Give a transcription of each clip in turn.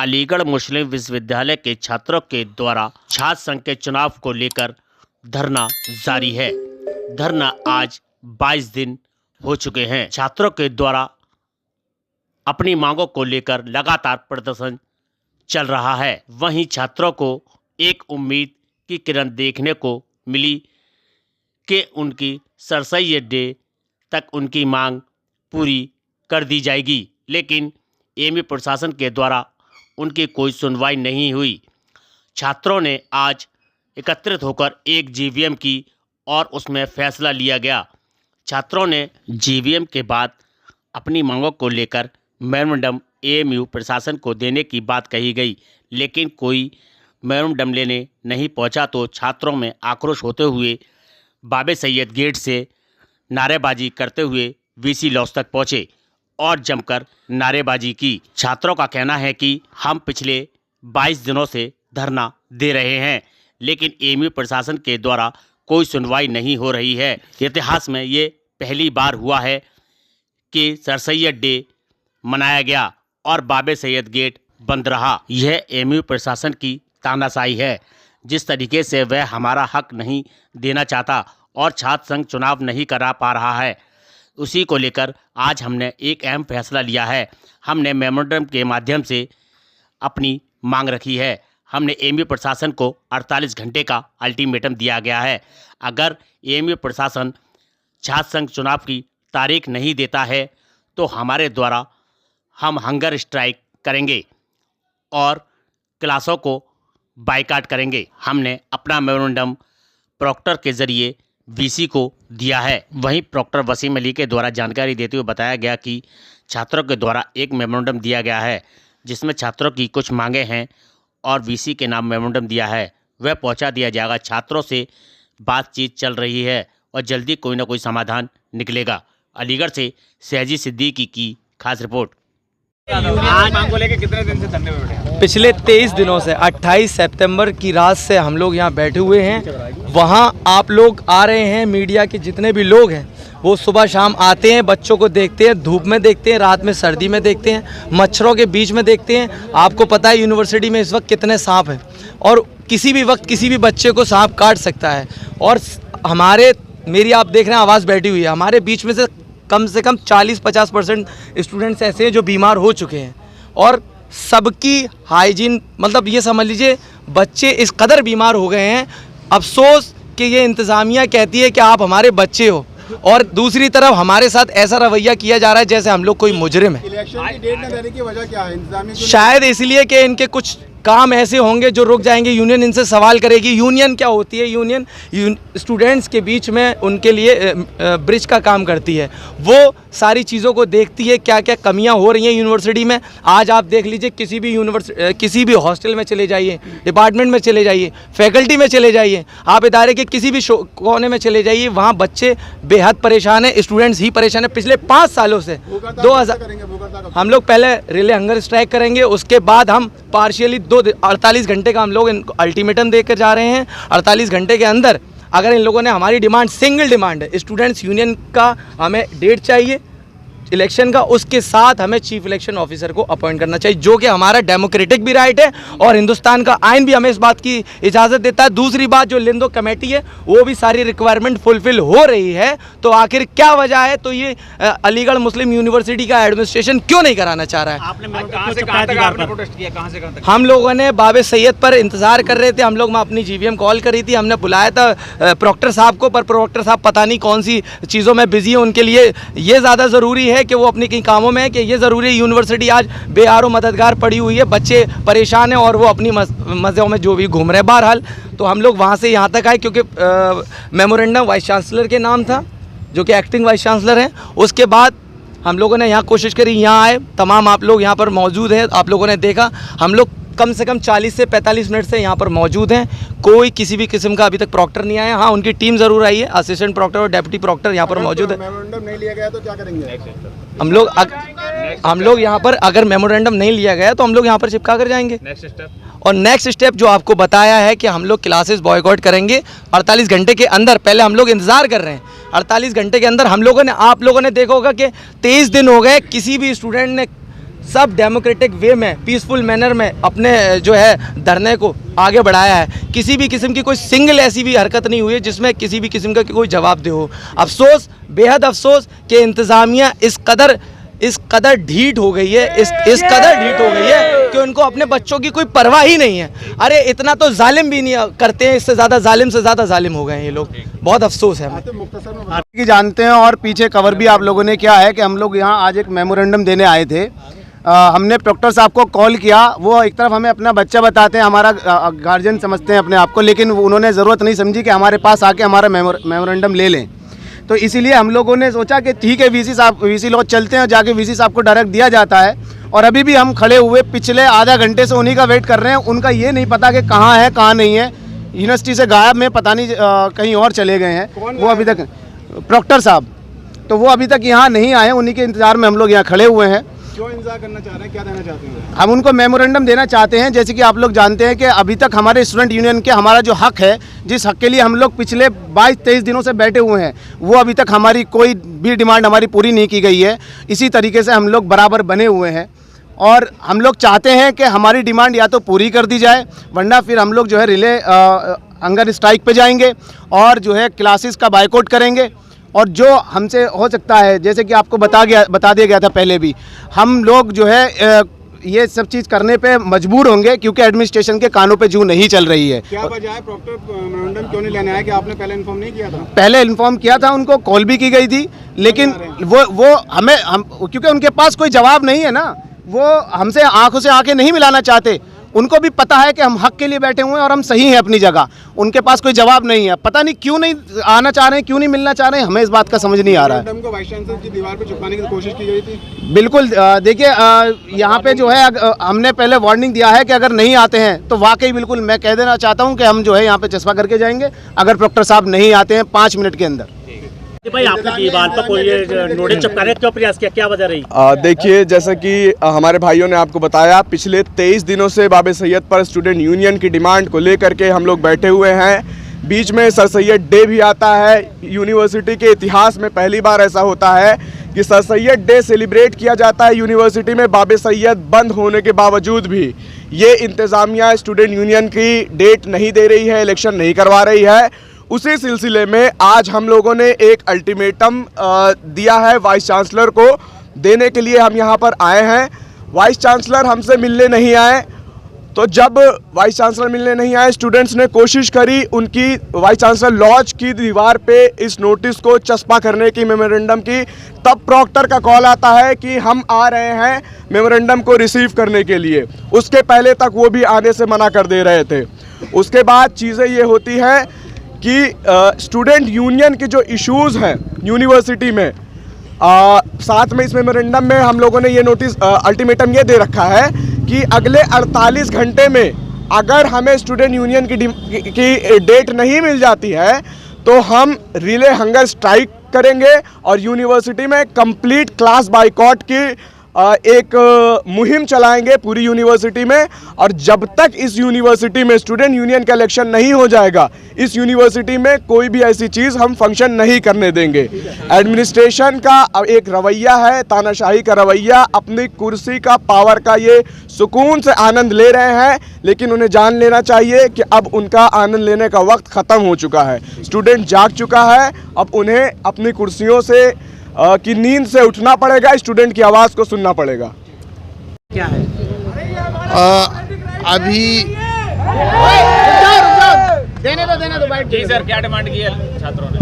अलीगढ़ मुस्लिम विश्वविद्यालय के छात्रों के द्वारा छात्र संघ के चुनाव को लेकर धरना जारी है। धरना आज 22 दिन हो चुके हैं। छात्रों के द्वारा अपनी मांगों को लेकर लगातार प्रदर्शन चल रहा है। वहीं छात्रों को एक उम्मीद की किरण देखने को मिली कि उनकी सर सैयद डे तक उनकी मांग पूरी कर दी जाएगी, लेकिन एमयू प्रशासन के द्वारा उनकी कोई सुनवाई नहीं हुई। छात्रों ने आज एकत्रित होकर एक जीवीएम की और उसमें फैसला लिया गया। छात्रों ने जीवीएम के बाद अपनी मांगों को लेकर मेमोरेंडम एएमयू प्रशासन को देने की बात कही गई, लेकिन कोई मेमोरेंडम लेने नहीं पहुंचा। तो छात्रों में आक्रोश होते हुए बाबे सैयद गेट से नारेबाजी करते हुए वीसी लॉज तक पहुंचे और जमकर नारेबाजी की। छात्रों का कहना है कि हम पिछले 22 दिनों से धरना दे रहे हैं, लेकिन एएमयू प्रशासन के द्वारा कोई सुनवाई नहीं हो रही है। इतिहास में ये पहली बार हुआ है कि सर सैयद डे मनाया गया और बाबे सैयद गेट बंद रहा। यह एएमयू प्रशासन की तानाशाही है। जिस तरीके से वह हमारा हक नहीं देना चाहता और छात्र संघ चुनाव नहीं करा पा रहा है, उसी को लेकर आज हमने एक अहम फैसला लिया है। हमने मेमोरेंडम के माध्यम से अपनी मांग रखी है। हमने एएमयू प्रशासन को 48 घंटे का अल्टीमेटम दिया गया है। अगर एएमयू प्रशासन छात्र संघ चुनाव की तारीख नहीं देता है तो हमारे द्वारा हम हंगर स्ट्राइक करेंगे और क्लासों को बाइकाट करेंगे। हमने अपना मेमोरेंडम प्रॉक्टर के ज़रिए वीसी को दिया है। वहीं प्रॉक्टर वसीम अली के द्वारा जानकारी देते हुए बताया गया कि छात्रों के द्वारा एक मेमोरेंडम दिया गया है जिसमें छात्रों की कुछ मांगे हैं और वीसी के नाम मेमोरेंडम दिया है, वह पहुंचा दिया जाएगा। छात्रों से बातचीत चल रही है और जल्दी कोई ना कोई समाधान निकलेगा। अलीगढ़ से सहजी सिद्दीकी की खास रिपोर्ट। आज मांग को लेकर कितने दिन से धरने में बैठे हैं? पिछले 23 दिनों से 28 सितंबर की रात से हम लोग यहाँ बैठे हुए हैं। वहाँ आप लोग आ रहे हैं, मीडिया के जितने भी लोग हैं वो सुबह शाम आते हैं, बच्चों को देखते हैं, धूप में देखते हैं, रात में सर्दी में देखते हैं, मच्छरों के बीच में देखते हैं। आपको पता है यूनिवर्सिटी में इस वक्त कितने सांप हैं और किसी भी वक्त किसी भी बच्चे को सांप काट सकता है। और मेरी आप देख रहे हैं आवाज़ बैठी हुई है, हमारे बीच में से कम 40-50% स्टूडेंट्स ऐसे हैं जो बीमार हो चुके हैं और सबकी हाइजीन, मतलब ये समझ लीजिए बच्चे इस कदर बीमार हो गए हैं। अफसोस कि ये इंतज़ामिया कहती है कि आप हमारे बच्चे हो और दूसरी तरफ हमारे साथ ऐसा रवैया किया जा रहा है जैसे हम लोग कोई मुजरिम है। इलेक्शन की डेट न देने की वजह क्या है? इंतजामिया शायद इसलिए कि इनके कुछ काम ऐसे होंगे जो रुक जाएंगे। यूनियन इनसे सवाल करेगी। यूनियन क्या होती है? यूनियन स्टूडेंट्स के बीच में उनके लिए ब्रिज का काम करती है। वो सारी चीज़ों को देखती है क्या क्या कमियां हो रही हैं यूनिवर्सिटी में। आज आप देख लीजिए किसी भी हॉस्टल में चले जाइए, डिपार्टमेंट में चले जाइए, फैकल्टी में चले जाइए, आप इदारे के किसी भी कोने में चले जाइए, वहाँ बच्चे बेहद परेशान हैं, स्टूडेंट्स ही परेशान हैं। पिछले 5 सालों से 2000 हम लोग पहले रिले हंगर स्ट्राइक करेंगे, उसके बाद हम पार्शियली 48 घंटे का हम लोग इनको अल्टीमेटम देकर जा रहे हैं। 48 घंटे के अंदर अगर इन लोगों ने हमारी डिमांड, सिंगल डिमांड है, स्टूडेंट्स यूनियन का हमें डेट चाहिए इलेक्शन का, उसके साथ हमें चीफ इलेक्शन ऑफिसर को अपॉइंट करना चाहिए, जो कि हमारा डेमोक्रेटिक भी राइट है और हिंदुस्तान का आइन भी हमें इस बात की इजाज़त देता है। दूसरी बात, जो लिंदो कमेटी है वो भी सारी रिक्वायरमेंट फुलफिल हो रही है। तो आखिर क्या वजह है? तो ये अलीगढ़ मुस्लिम यूनिवर्सिटी का एडमिनिस्ट्रेशन क्यों नहीं कराना चाह रहा है? हम लोगों ने बाबे सैयद पर इंतज़ार कर रहे थे। हम लोग अपनी जीवीएम कॉल करी थी, हमने बुलाया था प्रॉक्टर साहब को, पर प्रॉक्टर साहब पता नहीं कौन सी चीज़ों में बिजी है। उनके लिए ये ज़्यादा ज़रूरी है कि वो अपनी कई कामों में है कि ये ज़रूरी है। यूनिवर्सिटी आज बेआरो मददगार पड़ी हुई है, बच्चे परेशान हैं और वो अपनी मज़ों में जो भी घूम रहे हैं। बहरहाल तो हम लोग वहाँ से यहाँ तक आए क्योंकि मेमोरेंडम वाइस चांसलर के नाम था, जो कि एक्टिंग वाइस चांसलर हैं। उसके बाद हम लोगों ने यहाँ कोशिश करी, यहाँ आए, तमाम आप लोग यहाँ पर मौजूद हैं, आप लोगों ने देखा। हम लोग कम से कम 40 से 45 मिनट से यहाँ पर मौजूद हैं। कोई किसी भी किस्म का अभी तक प्रॉक्टर नहीं आया। हाँ, उनकी टीम ज़रूर आई है, असिस्टेंट प्रॉक्टर और डेप्यूटी प्रॉक्टर यहाँ पर मौजूद है। मेमोरेंडम नहीं लिया गया तो क्या करेंगे? हम लोग यहाँ पर अगर मेमोरेंडम नहीं लिया गया तो हम लोग यहाँ पर चिपका कर जाएंगे। और नेक्स्ट स्टेप जो आपको बताया है कि हम लोग क्लासेस बॉयकॉट करेंगे 48 घंटे के अंदर। पहले हम लोग इंतज़ार कर रहे हैं, 48 घंटे के अंदर हम लोगों ने, आप लोगों ने देखा होगा कि 23 दिन हो गए, किसी भी स्टूडेंट ने सब डेमोक्रेटिक वे में, पीसफुल मैनर में अपने जो है धरने को आगे बढ़ाया है। किसी भी किस्म की कोई सिंगल ऐसी भी हरकत नहीं हुई है जिसमें किसी भी किस्म का कोई जवाब दे हो। अफसोस, बेहद अफसोस कि इंतज़ामिया इस कदर ढीठ हो गई है, इस कदर ढीठ हो गई है कि उनको अपने बच्चों की कोई परवाह ही नहीं है। अरे इतना तो जालिम भी नहीं करते हैं, इससे ज़्यादा जालिम से ज़्यादा जालिम हो गए हैं ये लोग। बहुत अफसोस है हमें। कि जानते हैं, और पीछे कवर भी आप लोगों ने क्या है कि हम लोग यहाँ आज एक मेमोरेंडम देने आए थे। हमने प्रोक्टर साहब को कॉल किया, वो एक तरफ हमें अपना बच्चा बताते हैं, हमारा गार्जियन समझते हैं अपने आप को, लेकिन उन्होंने ज़रूरत नहीं समझी कि हमारे पास आके हमारा मेमोरेंडम ले लें। तो इसीलिए हम लोगों ने सोचा कि ठीक है वीसी लॉज चलते हैं, जाके वीसी साहब को डायरेक्ट दिया जाता है। और अभी भी हम खड़े हुए पिछले आधा घंटे से उन्हीं का वेट कर रहे हैं। उनका ये नहीं पता कि कहाँ है कहाँ नहीं है, यूनिवर्सिटी से गायब में, पता नहीं कहीं और चले गए हैं। वो अभी तक प्रोक्टर साहब, तो वो अभी तक यहाँ नहीं आए, उन्हीं के इंतज़ार में हम लोग यहाँ खड़े हुए हैं। क्यों इंतजार करना चाह रहे हैं, क्या देना चाहते हैं? हम उनको मेमोरेंडम देना चाहते हैं। जैसे कि आप लोग जानते हैं कि अभी तक हमारे स्टूडेंट यूनियन के हमारा जो हक है, जिस हक के लिए हम लोग पिछले 22-23 दिनों से बैठे हुए हैं, वो अभी तक हमारी कोई भी डिमांड हमारी पूरी नहीं की गई है। इसी तरीके से हम लोग बराबर बने हुए हैं और हम लोग चाहते हैं कि हमारी डिमांड या तो पूरी कर दी जाए, वरना फिर हम लोग जो है रिले हंगर स्ट्राइक पे जाएंगे और जो है क्लासेस का बायकॉट करेंगे। और जो हमसे हो सकता है, जैसे कि आपको बता दिया गया था पहले भी, हम लोग जो है ये सब चीज़ करने पे मजबूर होंगे क्योंकि एडमिनिस्ट्रेशन के कानों पे जू नहीं चल रही है। क्या वजह है प्रॉक्टर मेमोरेंडम क्यों नहीं लेने आया? कि आपने पहले इन्फॉर्म नहीं किया था? पहले इन्फॉर्म किया था, उनको कॉल भी की गई थी, लेकिन वो हम क्योंकि उनके पास कोई जवाब नहीं है ना, वो हमसे आंखों से आंखें नहीं मिलाना चाहते। उनको भी पता है कि हम हक के लिए बैठे हुए हैं और हम सही हैं अपनी जगह। उनके पास कोई जवाब नहीं है, पता नहीं क्यों नहीं आना चाह रहे हैं, क्यों नहीं मिलना चाह रहे हैं, हमें इस बात का समझ नहीं आ रहा है। मेमोरेंडम को वाइस चांसलर की दीवार पे चिपकाने की कोशिश की गई थी। बिल्कुल, देखिए यहाँ पे जो है हमने पहले वार्निंग दिया है कि अगर नहीं आते हैं तो वाकई बिल्कुल मैं कह देना चाहता हूँ कि हम जो है यहाँ पे चस्पा करके जाएंगे अगर प्रोक्टर साहब नहीं आते हैं 5 मिनट के अंदर। भाई आपने दीवार पर कोई नोटिस चिपकाने का क्यों प्रयास किया, क्या वजह रही? देखिए, जैसा कि हमारे भाइयों ने आपको बताया, पिछले 23 दिनों से बाबे सैयद पर स्टूडेंट यूनियन की डिमांड को लेकर के हम लोग बैठे हुए हैं। बीच में सर सैयद डे भी आता है। यूनिवर्सिटी के इतिहास में पहली बार ऐसा होता है कि सर सैयद डे सेलिब्रेट किया जाता है यूनिवर्सिटी में, बाबे सैयद बंद होने के बावजूद भी। ये इंतज़ामिया स्टूडेंट यूनियन की डेट नहीं दे रही है, इलेक्शन नहीं करवा रही है। उसी सिलसिले में आज हम लोगों ने एक अल्टीमेटम दिया है वाइस चांसलर को, देने के लिए हम यहाँ पर आए हैं। वाइस चांसलर हमसे मिलने नहीं आए, तो जब वाइस चांसलर मिलने नहीं आए, स्टूडेंट्स ने कोशिश करी उनकी वाइस चांसलर लॉज की दीवार पे इस नोटिस को चस्पा करने की, मेमोरेंडम की। तब प्रॉक्टर का कॉल आता है कि हम आ रहे हैं मेमोरेंडम को रिसीव करने के लिए। उसके पहले तक वो भी आने से मना कर दे रहे थे। उसके बाद चीज़ें ये होती हैं कि स्टूडेंट यूनियन के जो इश्यूज़ हैं यूनिवर्सिटी में, साथ में इस मेमोरेंडम में हम लोगों ने ये नोटिस अल्टीमेटम ये दे रखा है कि अगले 48 घंटे में अगर हमें स्टूडेंट यूनियन की डेट नहीं मिल जाती है तो हम रिले हंगर स्ट्राइक करेंगे और यूनिवर्सिटी में कंप्लीट क्लास बाइकॉट की एक मुहिम चलाएंगे पूरी यूनिवर्सिटी में। और जब तक इस यूनिवर्सिटी में स्टूडेंट यूनियन का इलेक्शन नहीं हो जाएगा, इस यूनिवर्सिटी में कोई भी ऐसी चीज़ हम फंक्शन नहीं करने देंगे। एडमिनिस्ट्रेशन का एक रवैया है, तानाशाही का रवैया, अपनी कुर्सी का, पावर का ये सुकून से आनंद ले रहे हैं, लेकिन उन्हें जान लेना चाहिए कि अब उनका आनंद लेने का वक्त ख़त्म हो चुका है। स्टूडेंट जाग चुका है, अब उन्हें अपनी कुर्सियों से की नींद से उठना पड़ेगा, स्टूडेंट की आवाज़ को सुनना पड़ेगा। क्या है अभी देने दो भाई। जी सर, क्या डिमांड की है छात्रों ने?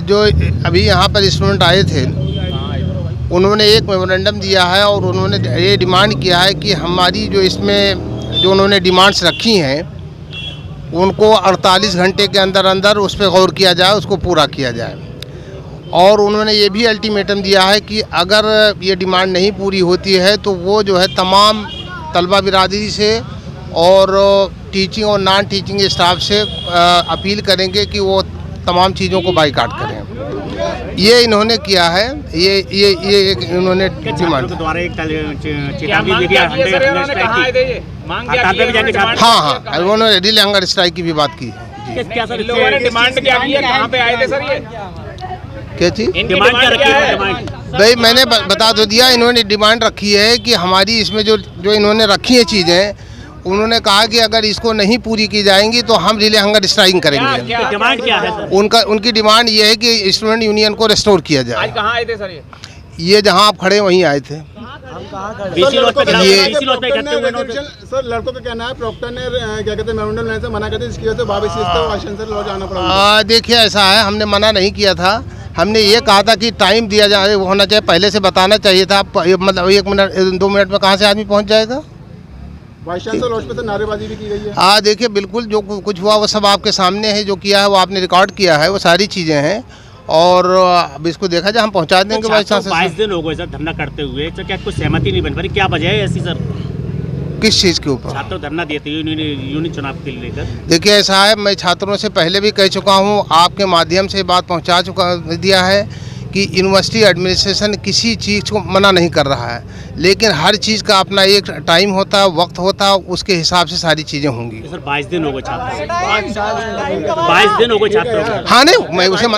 जो अभी यहाँ पर स्टूडेंट आए थे, उन्होंने एक मेमोरेंडम दिया है और उन्होंने ये डिमांड किया है कि हमारी जो इसमें जो उन्होंने डिमांड्स रखी हैं उनको 48 घंटे के अंदर अंदर उस पर गौर किया जाए, उसको पूरा किया जाए। और उन्होंने ये भी अल्टीमेटम दिया है कि अगर ये डिमांड नहीं पूरी होती है तो वो जो है तमाम तलबा बिरादरी से और टीचिंग और नॉन टीचिंग स्टाफ से अपील करेंगे कि वो तमाम चीज़ों को बाइकाट करें। ये इन्होंने किया है, ये इन्होंने डिमांड। हाँ, उन्होंने रिले हंगर स्ट्राइक की भी बात की है। डिमांड क्या की है? कहाँ पे आए थे सर ये? क्या चीज़? डिमांड क्या रखी है? डिमांड भाई मैंने बता तो दिया, इन्होंने डिमांड रखी है कि हमारी इसमें जो जो इन्होंने रखी है चीज़ें, उन्होंने कहा कि अगर इसको नहीं पूरी की जाएंगी तो हम रिले हंगर स्ट्राइकिंग करेंगे। डिमांड क्या है सर? उनकी डिमांड ये है कि स्टूडेंट यूनियन को रिस्टोर किया जाए। आज कहाँ आए थे सर ये जहाँ आप खड़े वहीं आए थे। बीसी लॉज पे ये- बीसी लॉज पे इकट्ठे हुए लोग। सर लड़कों का कहना है प्रॉक्टर ने क्या कहते हैं मेमोरेंडम लेने से मना कर दिया, इसकी वजह से वापस वाशिंगटन से लॉ जाना पड़ा। देखिए ऐसा है, हमने मना नहीं किया था। हमने ये कहा था कि टाइम दिया जाए, होना चाहिए, पहले से बताना चाहिए था। मतलब 1 मिनट 2 मिनट में कहाँ से आदमी पहुँच जाएगा। वाइस चांसलर लॉज पे तो नारेबाजी भी की गई है। हाँ देखिए, बिल्कुल जो कुछ हुआ वो सब आपके सामने है। जो किया है वो आपने रिकॉर्ड किया है, वो सारी चीज़ें हैं। और अब इसको देखा जाए, हम पहुँचा देंगे वाइस चांसलर। 22 दिन हो गए सर धरना करते हुए, तो क्या कुछ सहमति नहीं बन पा रही? क्या वजह है ऐसी सर? किस चीज़ के ऊपर? छात्र धरना देते यूनियन चुनाव के लेकर। देखिए ऐसा है, मैं छात्रों से पहले भी कह चुका हूँ, आपके माध्यम से बात पहुँचा दिया है कि यूनिवर्सिटी एडमिनिस्ट्रेशन किसी चीज़ को मना नहीं कर रहा है, लेकिन हर चीज़ का अपना एक टाइम होता है, वक्त होता है, उसके हिसाब से सारी चीज़ें होंगी। सर 22 दिन हो गए छात्रों को। 22 दिन हो गए छात्रों को। हाँ नहीं, मैं उसे